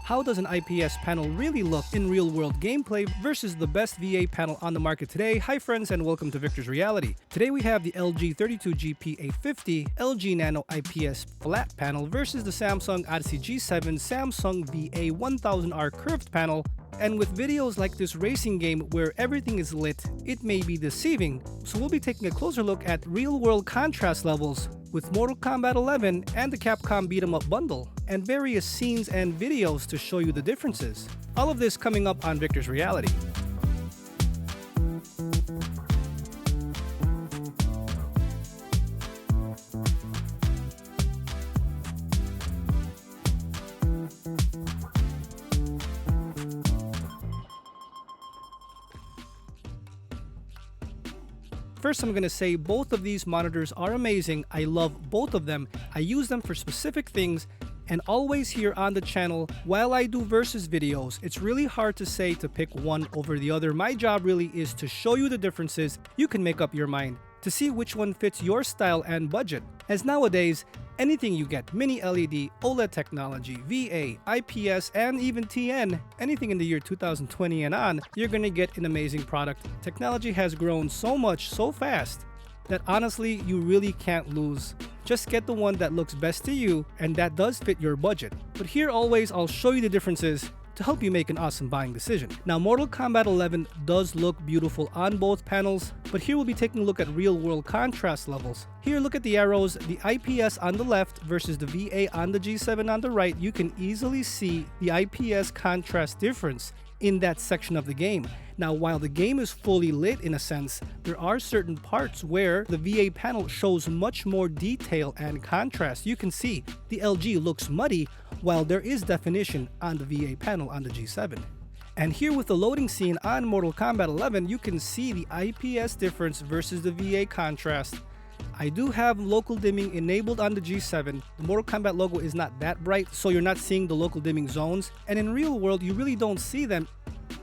How does an IPS panel really look in real-world gameplay versus the best VA panel on the market today? Hi friends and welcome to Viktors Reality. Today we have the LG 32GP850 LG Nano IPS flat panel versus the Samsung Odyssey G7 Samsung VA1000R curved panel. And with videos like this racing game where everything is lit, it may be deceiving. So we'll be taking a closer look at real-world contrast levels with Mortal Kombat 11 and the Capcom Beat 'em Up bundle, and various scenes and videos to show you the differences. All of this coming up on Viktors Reality. First, I'm going to say both of these monitors are amazing. I love both of them. I use them for specific things, and always here on the channel, while I do versus videos, it's really hard to say to pick one over the other. My job really is to show you the differences. You can make up your mind to see which one fits your style and budget. As nowadays, anything you get, mini LED, OLED technology, VA, IPS, and even TN, anything in the year 2020 and on, you're gonna get an amazing product. Technology has grown so much, so fast, that honestly, you really can't lose. Just get the one that looks best to you and that does fit your budget. But here always, I'll show you the differences to help you make an awesome buying decision. Now, Mortal Kombat 11 does look beautiful on both panels, but here we'll be taking a look at real-world contrast levels. Here, look at the arrows, the IPS on the left versus the VA on the G7 on the right. You can easily see the IPS contrast difference in that section of the game. Now, while the game is fully lit in a sense, there are certain parts where the VA panel shows much more detail and contrast. You can see the LG looks muddy while there is definition on the VA panel on the G7. And here with the loading scene on Mortal Kombat 11, you can see the IPS difference versus the VA contrast. I do have local dimming enabled on the G7. The Mortal Kombat logo is not that bright, so you're not seeing the local dimming zones. And in real world, you really don't see them.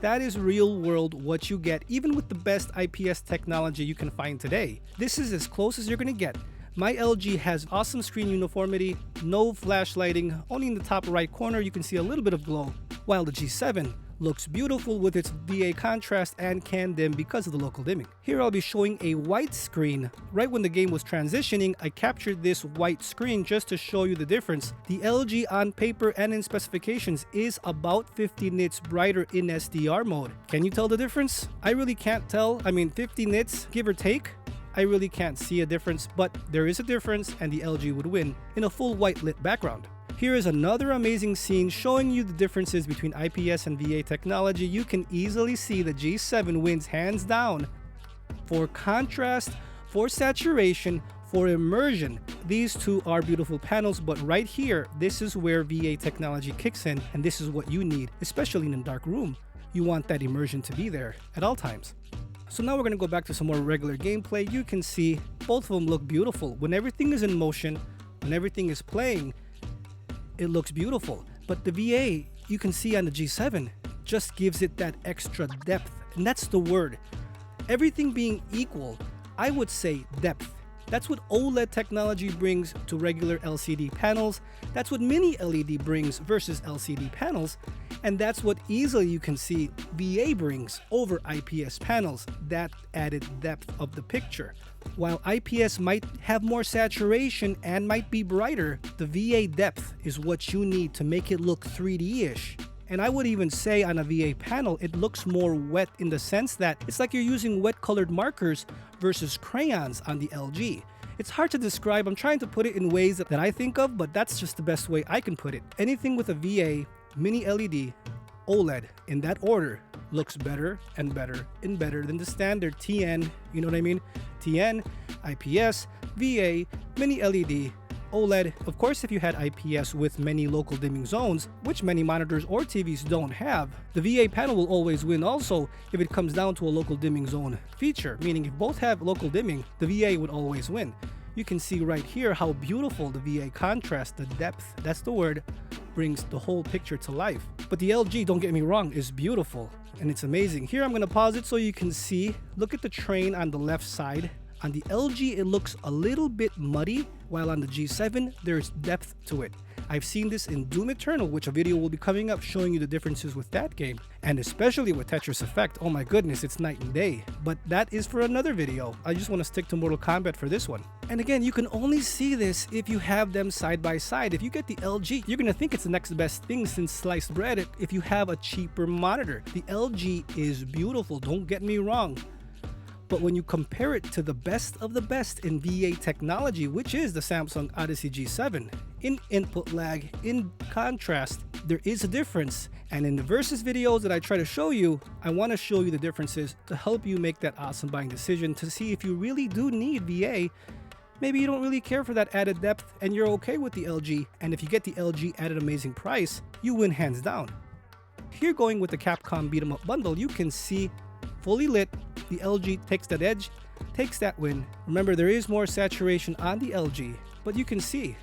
That is real world what you get, even with the best IPS technology you can find today. This is as close as you're gonna get. My LG has awesome screen uniformity, no flash lighting, only in the top right corner you can see a little bit of glow, while the G7 looks beautiful with its VA contrast and can dim because of the local dimming. Here I'll be showing a white screen. Right when the game was transitioning, I captured this white screen just to show you the difference. The LG on paper and in specifications is about 50 nits brighter in SDR mode. Can you tell the difference? I really can't tell. I mean, 50 nits, give or take. I really can't see a difference, but there is a difference and the LG would win in a full white lit background. Here is another amazing scene showing you the differences between IPS and VA technology. You can easily see the G7 wins hands down for contrast, for saturation, for immersion. These two are beautiful panels, but right here, this is where VA technology kicks in, and this is what you need, especially in a dark room. You want that immersion to be there at all times. So now we're going to go back to some more regular gameplay. You can see both of them look beautiful. When everything is in motion, when everything is playing, it looks beautiful. But the VA, you can see on the G7, just gives it that extra depth. And that's the word. Everything being equal, I would say depth. That's what OLED technology brings to regular LCD panels. That's what mini LED brings versus LCD panels. And that's what easily you can see VA brings over IPS panels, that added depth of the picture. While IPS might have more saturation and might be brighter, the VA depth is what you need to make it look 3D-ish. And I would even say on a VA panel, it looks more wet in the sense that it's like you're using wet colored markers versus crayons on the LG. It's hard to describe. I'm trying to put it in ways that I think of, but that's just the best way I can put it. Anything with a VA, mini LED, OLED, in that order, looks better and better and better than the standard TN, you know what I mean? TN, IPS, VA, mini LED, OLED. Of course, if you had IPS with many local dimming zones, which many monitors or TVs don't have, the VA panel will always win also if it comes down to a local dimming zone feature, meaning if both have local dimming, the VA would always win. You can see right here how beautiful the VA contrast, the depth, that's the word, brings the whole picture to life. But the LG, don't get me wrong, is beautiful and it's amazing. Here I'm going to pause it so you can see. Look at the train on the left side On the LG, it looks a little bit muddy, while on the G7, there's depth to it. I've seen this in Doom Eternal, which a video will be coming up showing you the differences with that game, and especially with Tetris Effect. Oh my goodness, it's night and day. But that is for another video. I just want to stick to Mortal Kombat for this one. And again, you can only see this if you have them side by side. If you get the LG, you're gonna think it's the next best thing since sliced bread if you have a cheaper monitor. The LG is beautiful, don't get me wrong. But when you compare it to the best of the best in VA technology, which is the Samsung Odyssey G7, in input lag, in contrast, there is a difference. And in the versus videos that I try to show you, I want to show you the differences to help you make that awesome buying decision to see if you really do need VA. Maybe you don't really care for that added depth and you're okay with the LG. And if you get the LG at an amazing price, you win hands down. Here, going with the Capcom beat 'em up bundle, you can see fully lit, the LG takes that edge, takes that win. Remember, there is more saturation on the LG, but you can see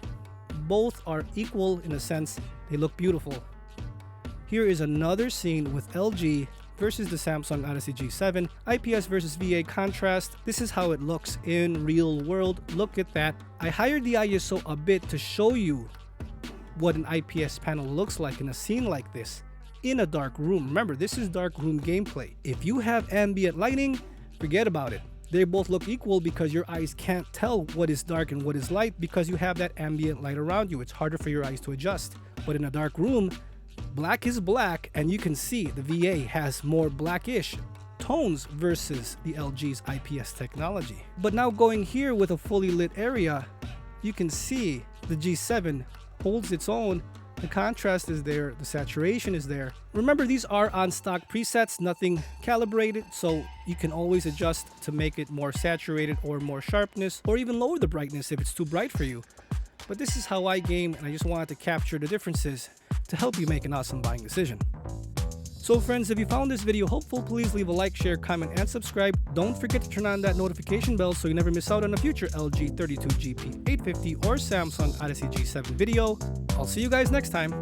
both are equal in a sense. They look beautiful. Here is another scene with LG versus the Samsung Odyssey G7, IPS versus VA contrast. This is how it looks in real world. Look at that. I hired the ISO a bit to show you what an IPS panel looks like in a scene like this. In a dark room. Remember, this is dark room gameplay. If you have ambient lighting, forget about it. They both look equal because your eyes can't tell what is dark and what is light because you have that ambient light around you. It's harder for your eyes to adjust. But in a dark room, black is black, and you can see the VA has more blackish tones versus the LG's IPS technology. But now going here with a fully lit area, you can see the G7 holds its own. The contrast is there, the saturation is there. Remember, these are on stock presets, nothing calibrated, so you can always adjust to make it more saturated or more sharpness, or even lower the brightness if it's too bright for you. But this is how I game, and I just wanted to capture the differences to help you make an awesome buying decision. So friends, if you found this video helpful, please leave a like, share, comment, and subscribe. Don't forget to turn on that notification bell so you never miss out on a future LG 32GP850 or Samsung Odyssey G7 video. I'll see you guys next time.